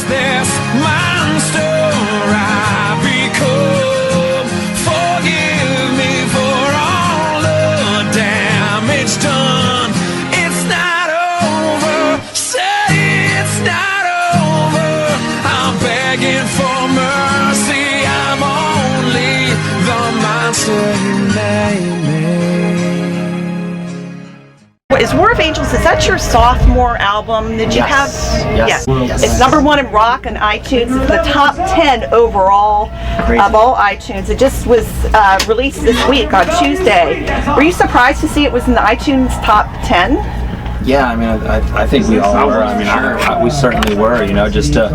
this monster I become? Forgive me for all the damage done. It's not over, say it's not over. I'm begging for mercy, I'm only the monster you made me. Is War of Angels, is that your sophomore album? Did you have? Yes. It's #1 in rock and iTunes. It's the top 10 overall of all iTunes. It just was released this week on Tuesday. Were you surprised to see it was in the iTunes top 10? Yeah, I mean, I think we all were. I mean, we certainly were. You know, just I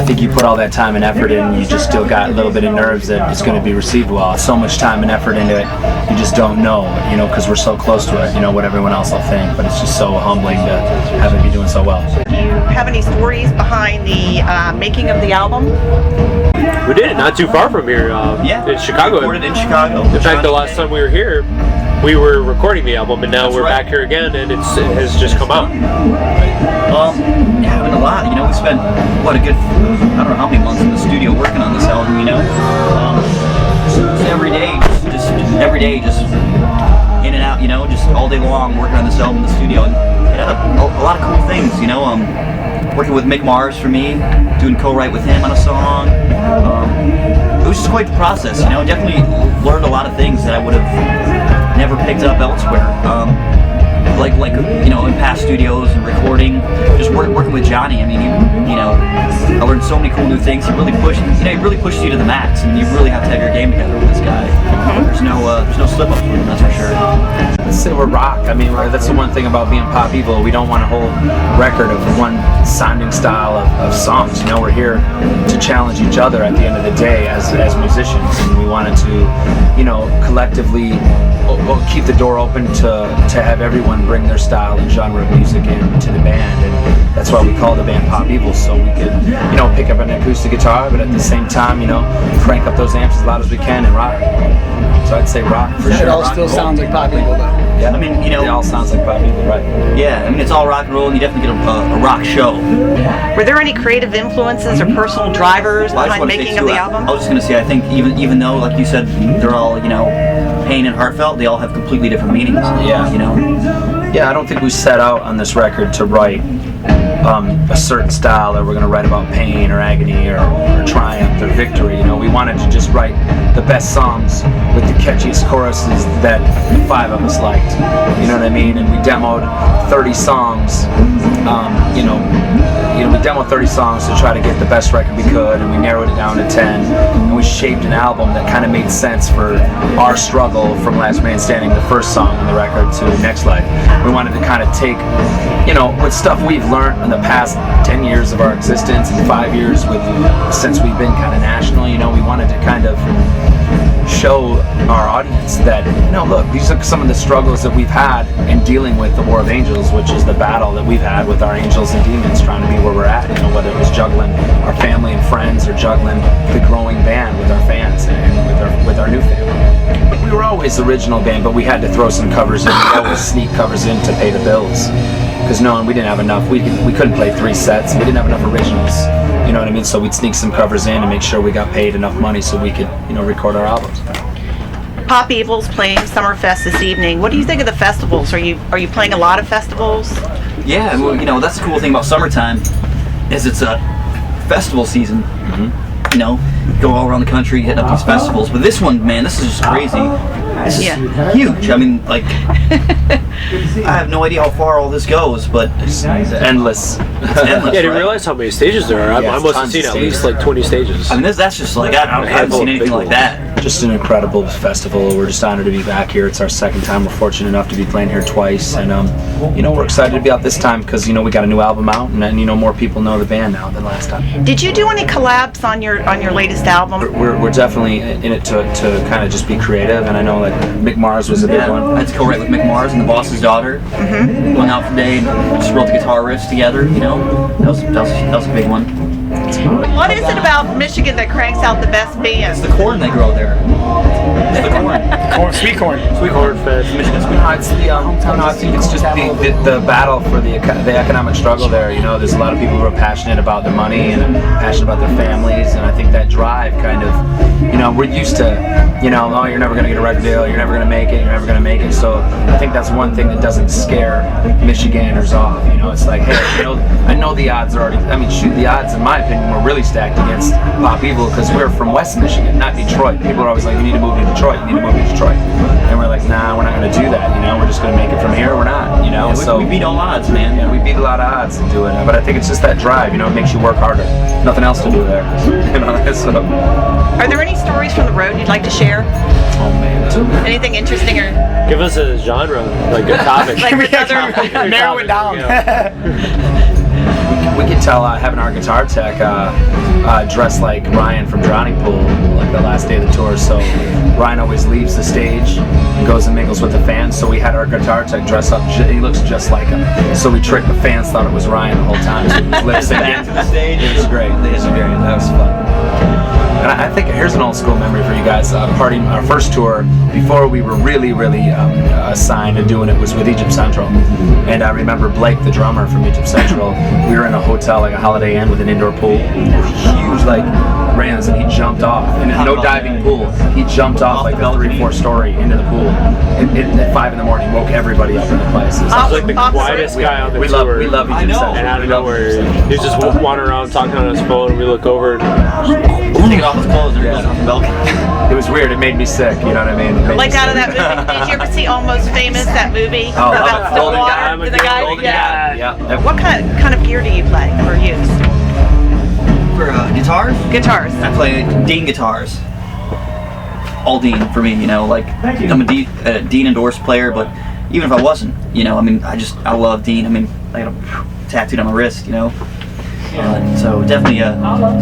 think you put all that time and effort in, you just still got a little bit of nerves that it's going to be received well. So much time and effort into it, you just don't know. You know, because we're so close to it. You know what everyone else will think, but it's just so humbling to have it be doing so well. Do you have any stories behind the making of the album? We did it not too far from here. In Chicago. Recorded in Chicago. In fact, the last time we were here, we were recording the album, and now we're back here again, and it has just come out. Yeah, been a lot. You know, we spent what a good I don't know how many months in the studio working on this album. You know, every day, just in and out. You know, just all day long working on this album in the studio, and a lot of cool things. You know, working with Mick Mars for me, doing co-write with him on a song. It was just quite the process. You know, definitely learned a lot of things that I would have never picked up elsewhere. Like you know, in past studios and recording, just working with Johnny. I mean, you know, I learned so many cool new things. He really pushed you to the max, and you really have to have your game together with this guy. There's no slip ups with him, that's for sure. Let's say we're rock. I mean, that's the one thing about being Pop Evil. We don't want a whole record of one sounding style of songs. You know, we're here to challenge each other at the end of the day as musicians, and we wanted to, you know, collectively keep the door open to have everyone bring their style and genre of music into the band, and that's why we call the band Pop Evil, so we could, you know, pick up an acoustic guitar, but at the same time, you know, crank up those amps as loud as we can and rock. So I'd say rock for sure. It all still sounds like Pop Evil, though. Yeah, I mean, you know, it all sounds like Pop Evil, right? Yeah, I mean, it's all rock and roll, and you definitely get a rock show. Were there any creative influences or personal drivers behind making of the album? I was just gonna say, I think even though, like you said, they're all, you know, pain and heartfelt, they all have completely different meanings. Yeah. You know. Yeah, I don't think we set out on this record to write a certain style, or we're going to write about pain or agony or triumph or victory. You know, we wanted to just write the best songs with the catchiest choruses that the five of us liked. You know what I mean? And we demoed 30 songs. We demoed 30 songs to try to get the best record we could, and we narrowed it down to 10. And we shaped an album that kind of made sense for our struggle from Last Man Standing, the first song on the record, to Next Life. We wanted to kind of take, you know, with stuff we've learned in the past 10 years of our existence and 5 years since we've been kind of national. You know, we wanted to kind of show our audience that, you know, look, these are some of the struggles that we've had in dealing with the War of Angels, which is the battle that we've had with our angels and demons trying to be where we're at. You know, whether it was juggling our family and friends or juggling the growing band with our fans and with our new family. We were always the original band, but we had to throw some covers in. We always sneak covers in to pay the bills, because we didn't have enough. We couldn't play 3 sets. We didn't have enough originals. You know what I mean? So we'd sneak some covers in and make sure we got paid enough money so we could, you know, record our albums. Pop Evil's playing Summerfest this evening. What do you think of the festivals? Are you playing a lot of festivals? Yeah, well, you know, that's the cool thing about summertime, is it's a festival season. Mm-hmm. You know, go all around the country hitting up these festivals. But this one, man, this is just crazy. This is huge. I mean, like, I have no idea how far all this goes, but it's endless. It's endless. Yeah, I didn't realize how many stages there are. I must have seen at least like 20 stages. I mean, that's just like, I haven't seen anything like that. Just an incredible festival. We're just honored to be back here. It's our second time. We're fortunate enough to be playing here twice, and you know, we're excited to be out this time because, you know, we got a new album out, and you know, more people know the band now than last time. Did you do any collabs on your latest album? We're definitely in it to kind of just be creative, and I know like Mick Mars was a big one. I had to co-write with Mick Mars and the Boss's Daughter. Mm-hmm. Went out for a day and just wrote the guitar riffs together. You know, that was a big one. that's about it. What is it about Michigan that cranks out the best bands? It's the corn they grow there. It's the corn. Sweet corn. Sweet Corn Fest. Michigan sweet No, it's the I think it's just the battle for the economic struggle there. You know, there's a lot of people who are passionate about their money and passionate about their families, and I think that drive kind of, you know, we're used to, you know, oh, you're never going to get a record deal, you're never going to make it, you're never going to make it. So I think that's one thing that doesn't scare Michiganders off. You know, it's like, hey, you know, I know the odds are already. I mean, shoot, the odds, in my opinion, were really stacked against Pop Evil because we're from West Michigan, not Detroit. People are always like, you need to move to Detroit, you need to move to Detroit, and we're like, nah, we're not going to do that. You know, we're just going to make it from here. We're not. You know, Yeah, we beat all odds, man. Yeah, we beat a lot of odds in doing it, but I think it's just that drive. You know, it makes you work harder. Nothing else to do there. You know, so. Are there any stories from the road you'd like to share? Oh man. Anything interesting or Give us a genre, like a topic. like with other? Narrow it down. We could tell having our guitar tech dressed like Ryan from Drowning Pool, like the last day of the tour. So Ryan always leaves the stage and goes and mingles with the fans. So we had our guitar tech dress up. He looks just like him. So we tricked the fans, thought it was Ryan the whole time. So we was lip syncing. To the stage. It was great. It was great. That was fun. And I think here's an old school memory for you guys. Partying our first tour before we were really signed and doing it was with Egypt Central. And I remember Blake, the drummer from Egypt Central. We were in a hotel, like a Holiday Inn with an indoor pool. Huge, like ramps, and he jumped off. And no diving pool. He jumped off like the 3-4 story into the pool. At 5 in the morning, woke everybody up in the place. It was He's like the quietest guy on the we tour. love I Egypt know. Central. And out of We love nowhere, Egypt Central. he's just wandering around talking on his phone, and we look over and Taking off his clothes and he goes off the balcony. It was weird. It made me sick. You know what I mean? It made Like me out of sick. that movie, did you ever see Almost Famous, that movie Oh, about the Golden water, Guy. I'm a the guy? Golden Yeah. Guy. Yeah. What kind of gear do you play or use? For guitars, Guitars. I play Dean guitars. All Dean for me, you know. Like I'm a Dean endorsed player, but even if I wasn't, you know, I mean, I love Dean. I mean, I got a tattooed on my wrist, you know. So definitely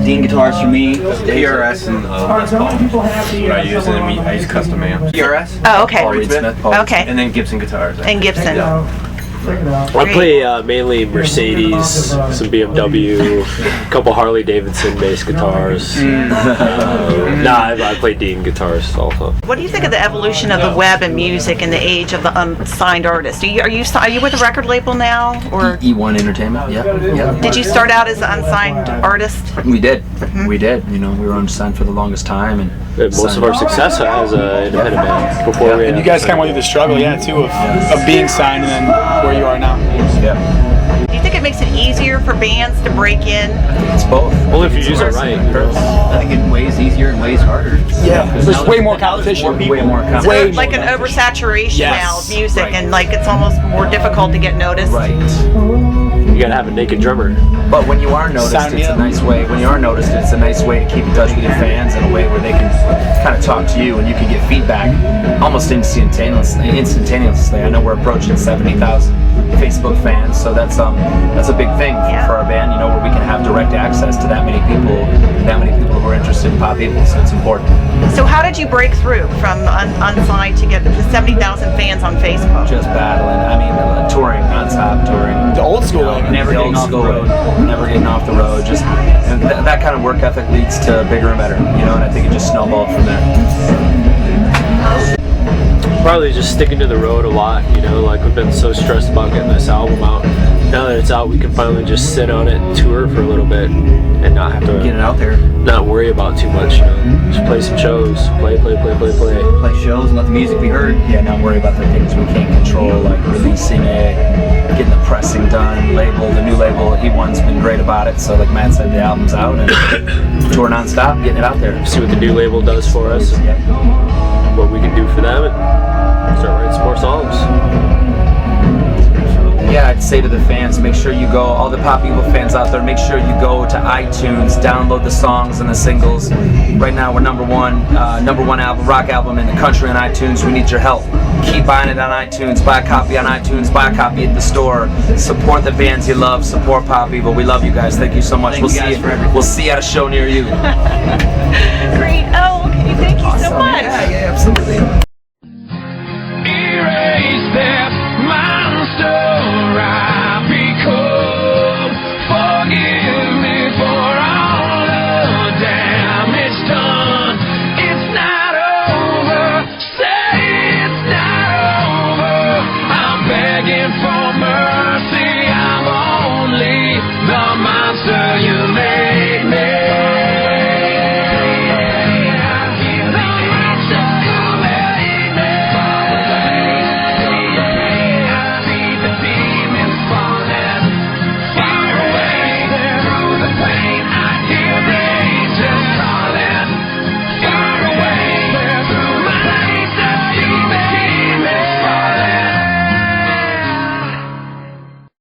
Dean guitars for me. PRS and Les Paul. What I use, and then I use custom amps. PRS. Oh, okay. Reed Smith, Paul. Okay. And then Gibson guitars. And Gibson. I play mainly Mercedes, some BMW, a couple Harley Davidson bass guitars. I play Dean guitars also. What do you think of the evolution of the web and music and the age of the unsigned artist? Are you with a record label now, or E1 Entertainment. Yeah. did you start out as an unsigned artist? We did. We did. You know, we were unsigned for the longest time, and Most of our success as an independent band before we. And you guys kind of went through the struggle, too, of being signed and then where you are now. Yeah. Do you think it makes it easier for bands to break in? It's both. Well, if you use it right. I think in ways easier and ways harder. Yeah, there's way more competition. Way more competition. Way Like more an competition. oversaturation Yes. now of music, Right. and like it's almost more difficult to get noticed. Right. You gotta have a naked drummer. But when you are noticed, Sign me it's a up. nice way. When you are noticed, it's a nice way to keep in touch with your fans in a way where they can kind of talk to you and you can get feedback almost instantaneously. I know we're approaching 70,000 Facebook fans, so that's a big thing for our band. You know, where we can have direct access to that many people who are interested in Pop Evil. So it's important. So how did you break through from unsigned to get the 70,000 fans on Facebook? Just battling. I mean, touring nonstop, touring. The old school way. Never The getting old off the school road. way. Never getting off the road. Just and that kind of work ethic leads to bigger and better. You know, and I think it just snowballed from there. Probably just sticking to the road a lot, you know, like we've been so stressed about getting this album out. Now that it's out, we can finally just sit on it and tour for a little bit and not have Get it to out there. not worry about too much, you know. Just play some shows, play. Play shows and let the music be heard. Yeah, not worry about the things we can't control, like releasing it, getting the pressing done, the new label. E1's been great about it. So like Matt said, the album's out and tour nonstop, getting it out there. See what the new label does for us, Yeah. what we can do for them, and start writing some more songs. Yeah, I'd say to the fans, make sure you go, all the Pop Evil fans out there, make sure you go to iTunes, download the songs and the singles. Right now we're number one album, rock album in the country on iTunes. We need your help. Keep buying it on iTunes, buy a copy on iTunes, buy a copy at the store. Support the bands you love, support Pop Evil. We love you guys. Thank you so much. Thank you guys for everything. We'll see you at a show near you. Great. Oh, okay. Thank you so much. Yeah, absolutely. Erase that monster I become. Forgive me for all monster you made.